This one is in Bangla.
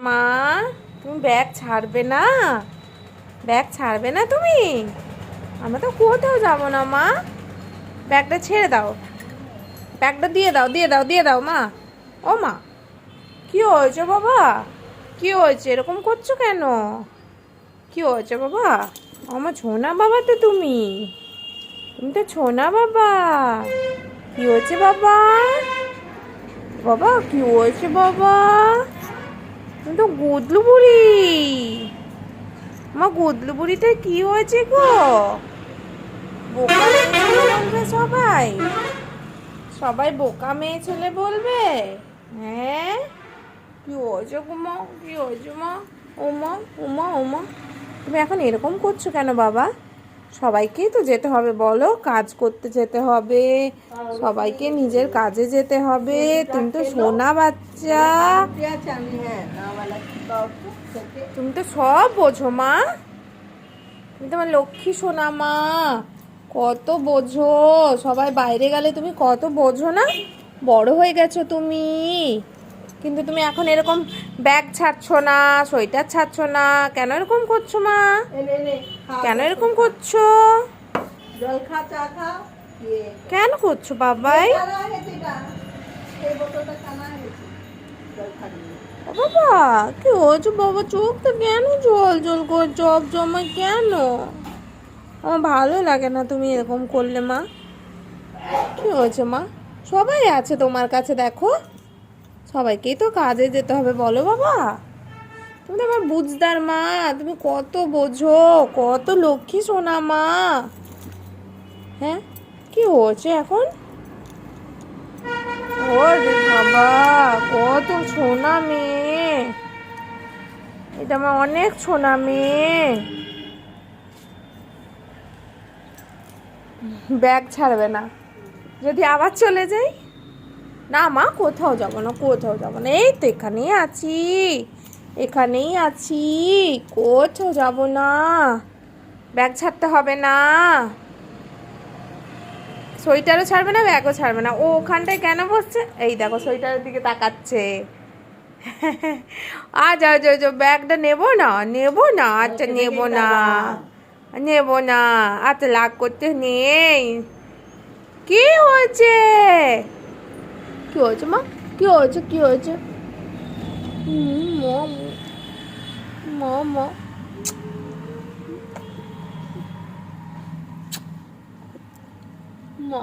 মা, তুমি ব্যাগ ছাড়বে না? ব্যাগ ছাড়বে না তুমি? আমরা তো কোথাও যাবো না মা। ব্যাগটা ছেড়ে দাও, ব্যাগটা দিয়ে দাও, দিয়ে দাও, দিয়ে দাও মা। ও মা, কি হয়েছে বাবা? কি হয়েছে, এরকম করছো কেন? কি হয়েছে বাবা? আমার ছোনা বাবা তো তুমি, তুমি তো ছোনা বাবা। কি হয়েছে বাবা? বাবা কি হয়েছে বাবা? তুমি তো গুদলু বুড়ি। মা, গুদলু বুড়িটা কি হয়েছে গো? বোকা মেয়ে ছেলে বলবে সবাই? সবাই বোকা মেয়ে ছেলে বলবে? হ্যাঁ, কি হয়েছে গো মা? কি হয়েছে মা? ওমা, ওমা, ওমা, তুমি এখন এরকম করছো কেন বাবা? সবাইকেই তো যেতে হবে, বলো, কাজ করতে যেতে হবে, সবাইকে নিজের কাজে যেতে হবে। তুমি তো সোনা বাচ্চা, তুমি তো সব বোঝো মা। তুমি তোমার লক্ষ্মী সোনা মা, কত বোঝো। সবাই বাইরে গেলে তুমি কত বোঝো না? বড় হয়ে গেছো তুমি, কিন্তু তুমি এখন এরকম ব্যাগ ছাড়ছো না, সোয়েটার ছাড়ছো না, কেন এরকম করছো মা? কেন এরকম করছো? জল খা, চা খা। কেন করছো বাবাই? ও বাবা, কি হয়েছে বাবা? চোখটা কেন জল জল করে জব জমায় কেন? আমার ভালো লাগে না তুমি এরকম করলে মা। কি হয়েছে মা? সবাই আছে তোমার কাছে, দেখো, সবাইকেই তো কাজে যেতে হবে, বলো বাবা। তুমি তো আমার বুঝদার মা, তুমি কত বোঝো, কত লক্ষ্মী সোনা মা। হ্যাঁ, কি হয়েছে এখন? ওরে বাবা, কত সোনা মেয়ে, এটা আমার অনেক সোনা মেয়ে। ব্যাগ ছাড়বে না? যদি আবার চলে যাই? না মা, কোথাও যাবো না, কোথাও যাবো না, এই তো এখানেই আছি, এখানেই আছি, কোথাও যাব না। ব্যাগ ছাড়তে হবে না, সোয়েটারও ছাড়বে না, ব্যাগও ছাড়বে না। ও ওখানটায় কেন বসছে? এই দেখো, সোয়েটারের দিকে তাকাচ্ছে। যাও যাও যাও, ব্যাগটা নেবো না, নেবো না, আচ্ছা নেবো না, নেবো না, আচ্ছা রাগ করতে নেই। কি হয়েছে? কি হয়েছে মা? কি হয়েছে? কি হয়েছে? মম, মম, মা।